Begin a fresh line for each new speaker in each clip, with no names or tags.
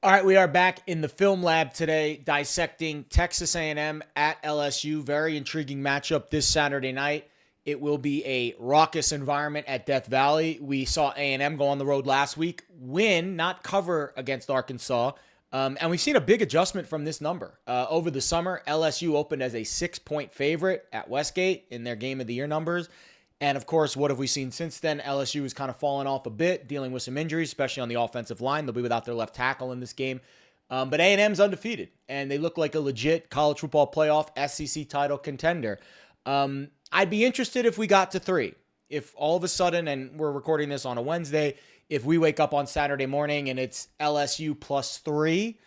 All right, we are back in the film lab today dissecting Texas A&M at LSU. Very intriguing matchup this Saturday night. It will be a raucous environment at Death Valley. We saw A&M go on the road last week, win, not cover against Arkansas. And we've seen a big adjustment from this number. Over the summer, LSU opened as a 6-point favorite at Westgate in their Game of the Year numbers. And of course, what have we seen since then? LSU has kind of fallen off a bit, dealing with some injuries, especially on the offensive line. They'll be without their left tackle in this game. But A&M's undefeated, and they look like a legit college football playoff SEC title contender. I'd be interested if we got to 3. If all of a sudden, and we're recording this on a Wednesday, if we wake up on Saturday morning and it's LSU plus 3,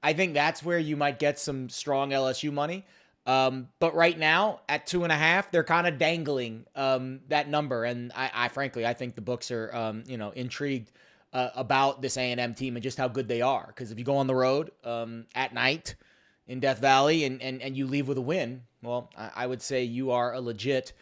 I think that's where you might get some strong LSU money. But right now at 2.5, they're kind of dangling that number, and I frankly think the books are intrigued about this A&M team and just how good they are. Because if you go on the road at night in Death Valley and you leave with a win, well, I would say you are a legit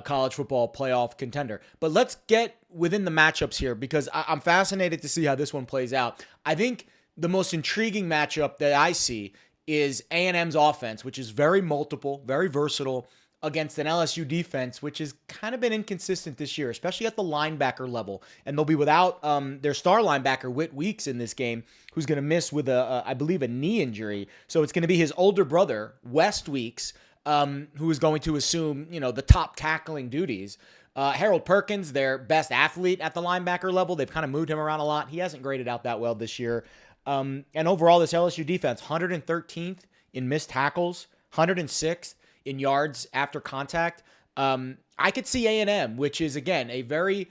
college football playoff contender. But let's get within the matchups here because I'm fascinated to see how this one plays out. I think the most intriguing matchup that I see is A&M's offense, which is very multiple, very versatile, against an LSU defense, which has kind of been inconsistent this year, especially at the linebacker level. And they'll be without their star linebacker, Whit Weeks, in this game, who's going to miss with, I believe, a knee injury. So it's going to be his older brother, West Weeks, who is going to assume, the top tackling duties. Harold Perkins, their best athlete at the linebacker level, they've kind of moved him around a lot. He hasn't graded out that well this year. And overall, this LSU defense, 113th in missed tackles, 106th in yards after contact. I could see A&M, which is, again, a very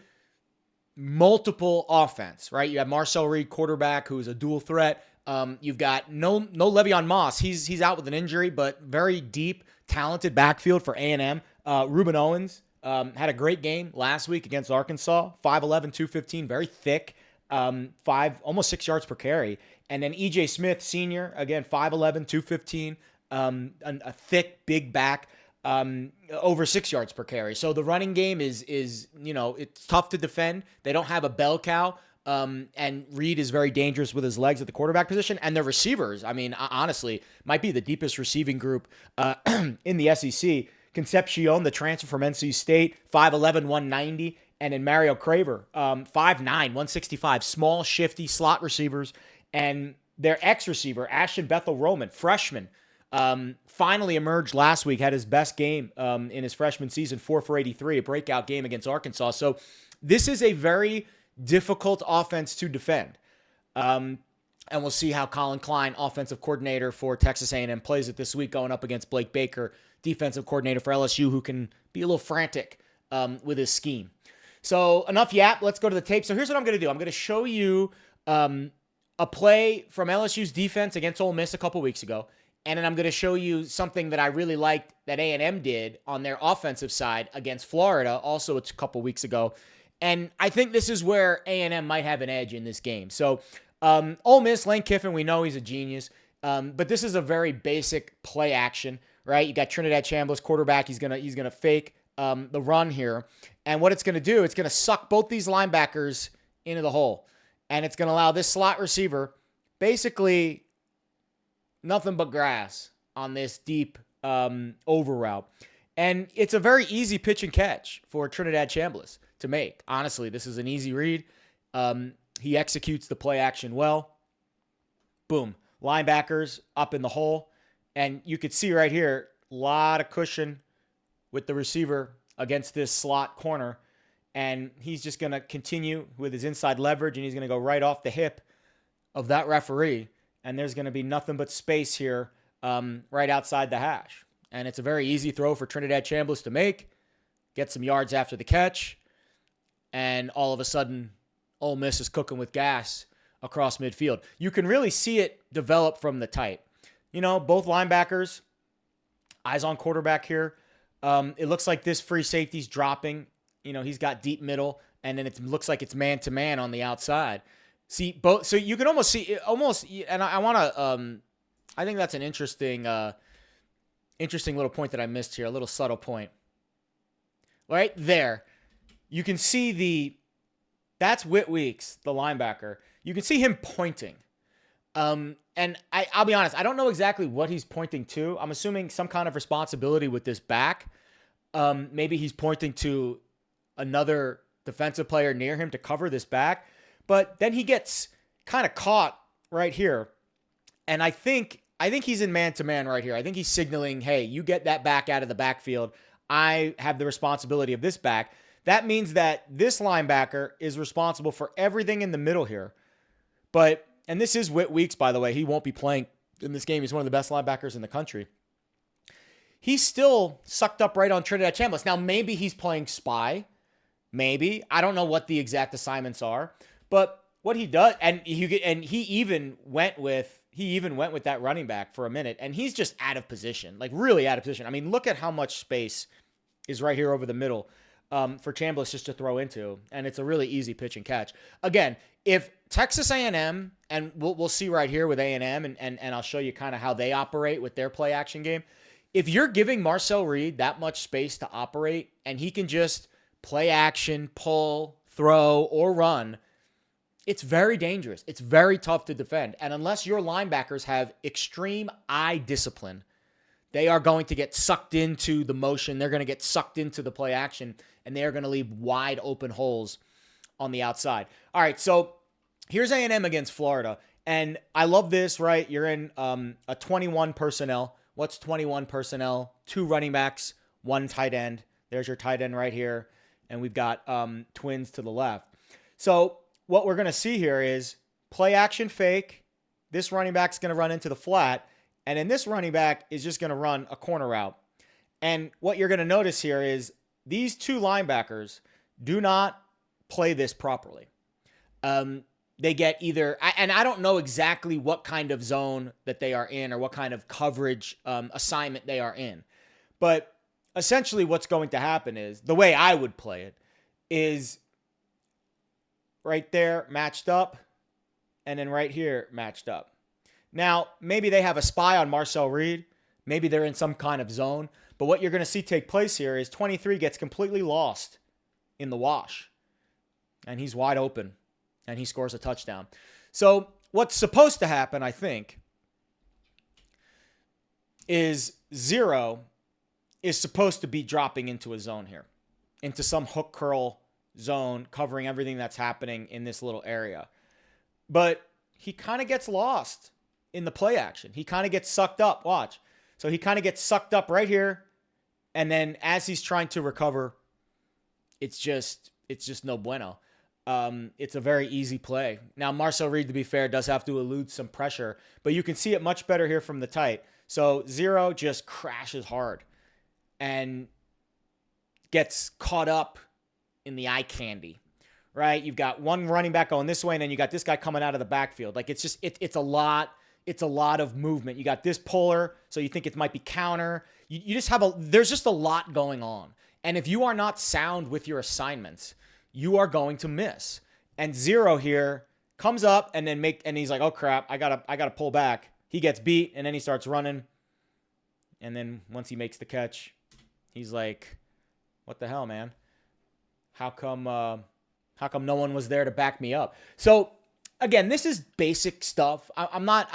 multiple offense, right? You have Marcel Reed, quarterback, who is a dual threat. You've got no Le'Veon Moss. He's out with an injury, but very deep, talented backfield for A&M. Reuben Owens had a great game last week against Arkansas, 5'11", 215, very thick. Almost 6 yards per carry. And then E.J. Smith, senior, again, 5'11", 215, a thick, big back, over 6 yards per carry. So the running game is it's tough to defend. They don't have a bell cow. And Reed is very dangerous with his legs at the quarterback position. And their receivers, honestly, might be the deepest receiving group in the SEC. Concepcion, the transfer from NC State, 5'11", 190. And then Mario Craver, 5'9", 165, small, shifty slot receivers. And their ex-receiver, Ashton Bethel-Roman, freshman, finally emerged last week, had his best game in his freshman season, 4 for 83, a breakout game against Arkansas. So this is a very difficult offense to defend. And we'll see how Colin Klein, offensive coordinator for Texas A&M, plays it this week going up against Blake Baker, defensive coordinator for LSU, who can be a little frantic with his scheme. So enough yap. Let's go to the tape. So here's what I'm going to do. I'm going to show you a play from LSU's defense against Ole Miss a couple weeks ago. And then I'm going to show you something that I really liked that A&M did on their offensive side against Florida also a couple weeks ago. And I think this is where A&M might have an edge in this game. So Ole Miss, Lane Kiffin, we know he's a genius. But this is a very basic play action, right? You got Trinidad Chambliss, quarterback. He's gonna fake the run here. And what it's going to do, it's going to suck both these linebackers into the hole. And it's going to allow this slot receiver basically nothing but grass on this deep over route. And it's a very easy pitch and catch for Trinidad Chambliss to make. Honestly, this is an easy read. He executes the play action well. Boom. Linebackers up in the hole. And you could see right here, a lot of cushion with the receiver against this slot corner. And he's just going to continue with his inside leverage, and he's going to go right off the hip of that referee. And there's going to be nothing but space here right outside the hash. And it's a very easy throw for Trinidad Chambliss to make, get some yards after the catch, and all of a sudden, Ole Miss is cooking with gas across midfield. You can really see it develop from the tight. Both linebackers, eyes on quarterback here. It looks like this free safety's dropping. He's got deep middle, and then it looks like it's man-to-man on the outside. See, both. So you can almost see, and I want to, I think that's an interesting little point that I missed here, a little subtle point. Right there, you can see that's Whit Weeks, the linebacker. You can see him pointing. And I'll be honest, I don't know exactly what he's pointing to. I'm assuming some kind of responsibility with this back. Maybe he's pointing to another defensive player near him to cover this back. But then he gets kind of caught right here. And I think he's in man-to-man right here. I think he's signaling, hey, you get that back out of the backfield. I have the responsibility of this back. That means that this linebacker is responsible for everything in the middle here. But, and this is Whit Weeks, by the way. He won't be playing in this game. He's one of the best linebackers in the country. He's still sucked up right on Trinidad Chambliss. Now, maybe he's playing spy. Maybe. I don't know what the exact assignments are. But what he does, and he even went with that running back for a minute, and he's just out of position, like really out of position. I mean, look at how much space is right here over the middle for Chambliss just to throw into, and it's a really easy pitch and catch. Again, if Texas A&M, and we'll see right here with A&M, and I'll show you kind of how they operate with their play action game. If you're giving Marcel Reed that much space to operate, and he can just play action, pull, throw, or run, it's very dangerous. It's very tough to defend. And unless your linebackers have extreme eye discipline, they are going to get sucked into the motion. They're going to get sucked into the play action, and they are going to leave wide open holes on the outside. All right, so here's A&M against Florida. And I love this, right? You're in a 21 personnel. What's 21 personnel? 2 running backs, 1 tight end. There's your tight end right here. And we've got twins to the left. So what we're going to see here is play action fake. This running back's going to run into the flat. And then this running back is just going to run a corner route. And what you're going to notice here is these 2 linebackers do not play this properly. They get either, and I don't know exactly what kind of zone that they are in or what kind of coverage assignment they are in. But essentially what's going to happen is, the way I would play it is right there matched up, and then right here matched up. Now, maybe they have a spy on Marcel Reed. Maybe they're in some kind of zone. But what you're going to see take place here is 23 gets completely lost in the wash. And he's wide open. And he scores a touchdown. So what's supposed to happen, I think, is 0 is supposed to be dropping into a zone here. Into some hook curl zone, covering everything that's happening in this little area. But he kind of gets lost in the play action. He kind of gets sucked up. Watch. So he kind of gets sucked up right here. And then as he's trying to recover, it's just no bueno. It's a very easy play. Now, Marcel Reed, to be fair, does have to elude some pressure, but you can see it much better here from the tight. So 0 just crashes hard and gets caught up in the eye candy, right? You've got one running back going this way, and then you got this guy coming out of the backfield. Like it's a lot of movement. You got this puller, so you think it might be counter. You just have there's just a lot going on. And if you are not sound with your assignments, you are going to miss. And 0 here comes up and he's like, oh crap, I gotta pull back. He gets beat, and then he starts running. And then once he makes the catch, he's like, what the hell, man? How come no one was there to back me up? So again, this is basic stuff. I'm not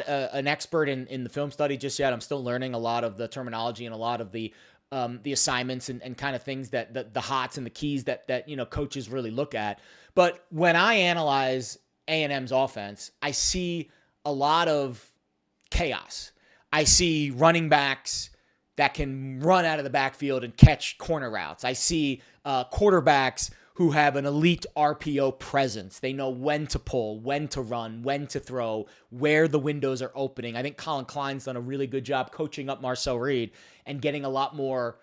an expert in the film study just yet. I'm still learning a lot of the terminology and a lot of the assignments and kind of things that the hots and the keys that coaches really look at. But when I analyze A&M's offense, I see a lot of chaos. I see running backs that can run out of the backfield and catch corner routes. I see quarterbacks who have an elite RPO presence. They know when to pull, when to run, when to throw, where the windows are opening. I think Colin Klein's done a really good job coaching up Marcel Reed and getting a lot more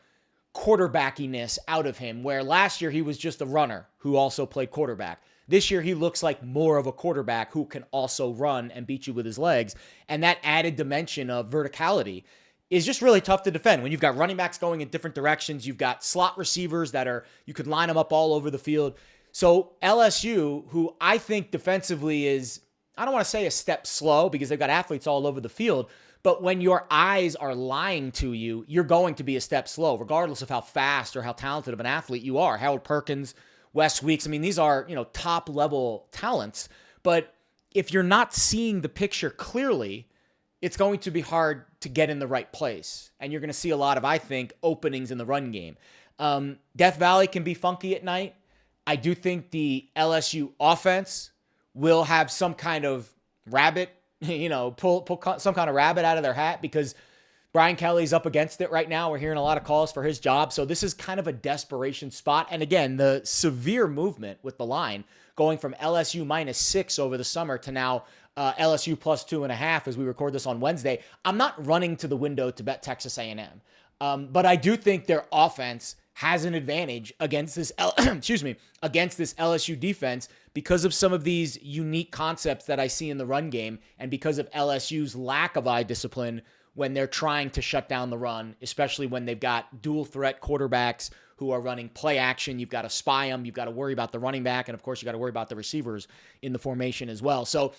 quarterbackiness out of him, where last year he was just a runner who also played quarterback. This year he looks like more of a quarterback who can also run and beat you with his legs. And that added dimension of verticality is just really tough to defend. When you've got running backs going in different directions, you've got slot receivers you could line them up all over the field. So LSU, who I think defensively is, I don't want to say a step slow because they've got athletes all over the field, but when your eyes are lying to you, you're going to be a step slow, regardless of how fast or how talented of an athlete you are. Harold Perkins, Wes Weeks, I mean, these are, top level talents, but if you're not seeing the picture clearly, it's going to be hard to get in the right place. And you're going to see a lot of, I think, openings in the run game. Death Valley can be funky at night. I do think the LSU offense will have some kind of rabbit, pull some kind of rabbit out of their hat, because Brian Kelly's up against it right now. We're hearing a lot of calls for his job. So this is kind of a desperation spot. And again, the severe movement with the line going from LSU -6 over the summer to now LSU +2.5 as we record this on Wednesday. I'm not running to the window to bet Texas A&M. But I do think their offense has an advantage against this against this LSU defense because of some of these unique concepts that I see in the run game, and because of LSU's lack of eye discipline when they're trying to shut down the run, especially when they've got dual threat quarterbacks who are running play action. You've got to spy them. You've got to worry about the running back. And of course, you got to worry about the receivers in the formation as well. So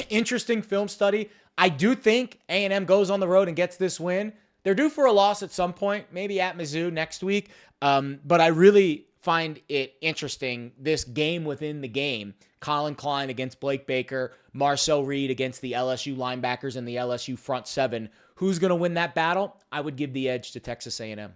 interesting film study. I do think A&M goes on the road and gets this win. They're due for a loss at some point, maybe at Mizzou next week. But I really find it interesting, this game within the game. Colin Klein against Blake Baker, Marcel Reed against the LSU linebackers and the LSU front seven. Who's going to win that battle? I would give the edge to Texas A&M.